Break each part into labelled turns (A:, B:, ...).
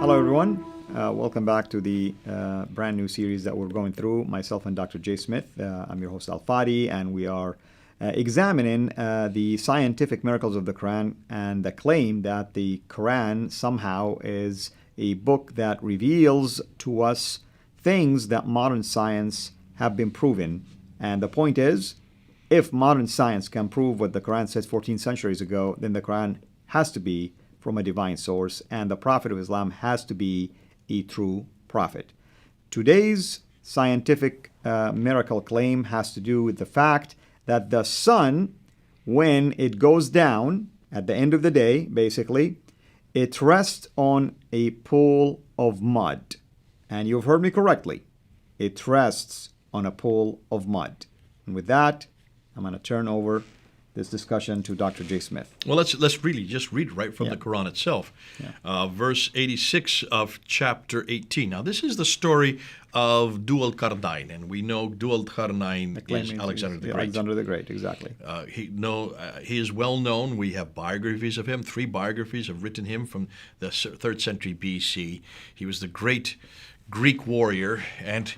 A: Hello, everyone. Welcome back to the brand new series that we're going through. Myself and Dr. Jay Smith. I'm your host, Al Fadi, and we are examining the scientific miracles of the Quran and the claim that the Quran somehow is a book that reveals to us things that modern science have been proven. And the point is, if modern science can prove what the Quran says 14 centuries ago, then the Quran has to be from a divine source, and the Prophet of Islam has to be a true prophet. Today's scientific miracle claim has to do with the fact that the sun, when it goes down at the end of the day, basically, it rests on a pool of mud. And you've heard me correctly. It rests on a pool of mud. And with that, I'm going to turn over this discussion to Dr. Jay Smith.
B: Well, let's really just read right from the Quran itself. Verse 86 of chapter 18. Now, this is the story of Dhu al-Qarnayn, and we know Dhu al-Qarnayn is Alexander the Great.
A: Alexander the Great, exactly.
B: He is well known. We have biographies of him. 3 biographies have written him from the 3rd century BC. He was the great Greek warrior, and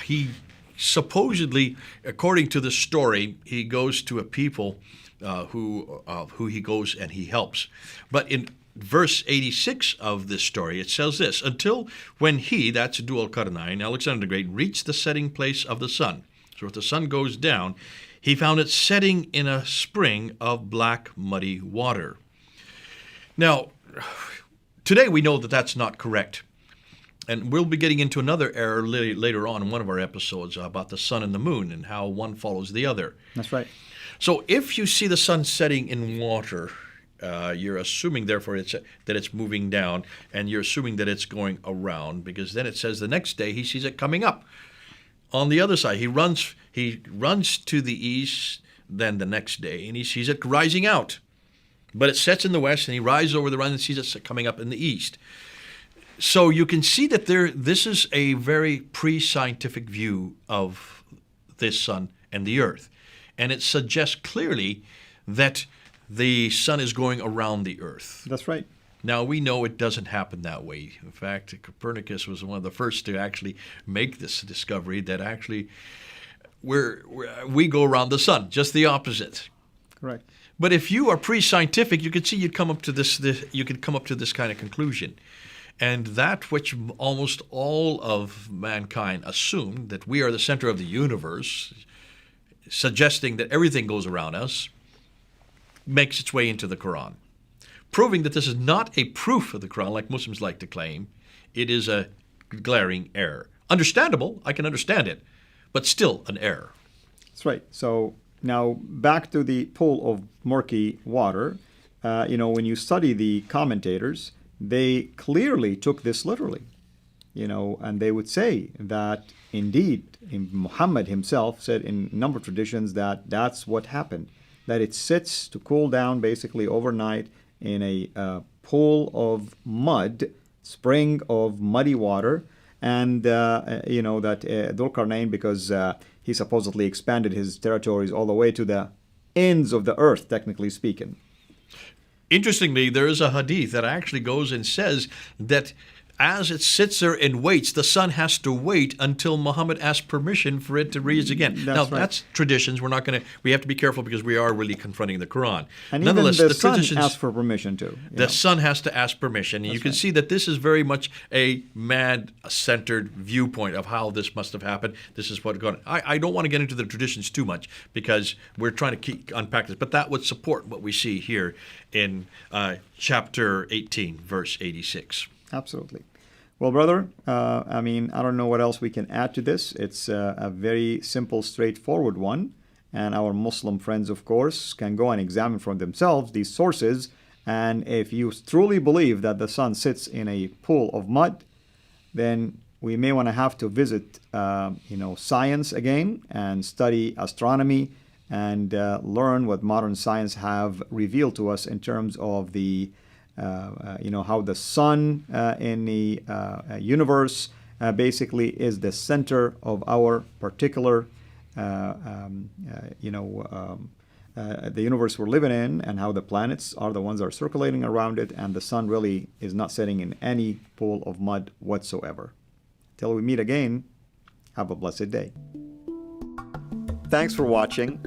B: he supposedly, according to the story, he goes to a people who he goes and he helps. But in verse 86 of this story, it says this: until when he, that's Dhu al-Qarnayn, Alexander the Great, reached the setting place of the sun. So if the sun goes down, he found it setting in a spring of black, muddy water. Now, today we know that that's not correct. And we'll be getting into another error later on in one of our episodes about the sun and the moon and how one follows the other.
A: That's right.
B: So if you see the sun setting in water, you're assuming, therefore, that it's moving down, and you're assuming that it's going around, because then it says the next day he sees it coming up on the other side. He runs to the east, then the next day, and he sees it rising out. But it sets in the west, and he rises over the run and sees it coming up in the east. So you can see that this is a very pre-scientific view of this sun and the earth. And it suggests clearly that the sun is going around the earth.
A: That's right.
B: Now, we know it doesn't happen that way. In fact, Copernicus was one of the first to actually make this discovery that actually we go around the sun, just the opposite.
A: Correct.
B: But if you are pre-scientific, you could see you'd come up to this kind of conclusion. And that which almost all of mankind assumed, that we are the center of the universe, suggesting that everything goes around us, makes its way into the Quran. Proving that this is not a proof of the Quran, like Muslims like to claim. It is a glaring error. Understandable, I can understand it, but still an error.
A: That's right. So now back to the pool of murky water. When you study the commentators, they clearly took this literally, and they would say that indeed Muhammad himself said in a number of traditions that that's what happened, that it sits to cool down basically overnight in a pool of mud, spring of muddy water, and that Dhul Qarnayn, because he supposedly expanded his territories all the way to the ends of the earth, technically speaking.
B: Interestingly, there is a hadith that actually goes and says that as it sits there and waits, the sun has to wait until Muhammad asks permission for it to rise again. That's traditions. We have to be careful because we are really confronting the Quran.
A: And nonetheless, even the sun asks for permission too.
B: The sun has to ask permission. And you can see that this is very much a man-centered viewpoint of how this must have happened. This is what going. I don't want to get into the traditions too much because we're trying to unpack this, but that would support what we see here in chapter 18, verse 86.
A: Absolutely. Well, brother, I don't know what else we can add to this. It's a very simple, straightforward one. And our Muslim friends, of course, can go and examine for themselves these sources. And if you truly believe that the sun sits in a pool of mud, then we may want to have to visit, science again and study astronomy and learn what modern science have revealed to us in terms of the how the sun in the universe basically is the center of our particular the universe we're living in and how the planets are the ones that are circulating around it, and the sun really is not sitting in any pool of mud whatsoever. Till we meet again, have a blessed day. Thanks for watching.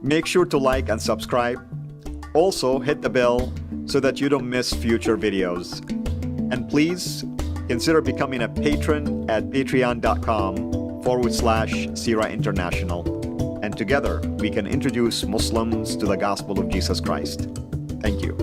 A: Make sure to like and subscribe. Also, hit the bell so that you don't miss future videos. And please consider becoming a patron at patreon.com/CIRA International. And together we can introduce Muslims to the gospel of Jesus Christ. Thank you.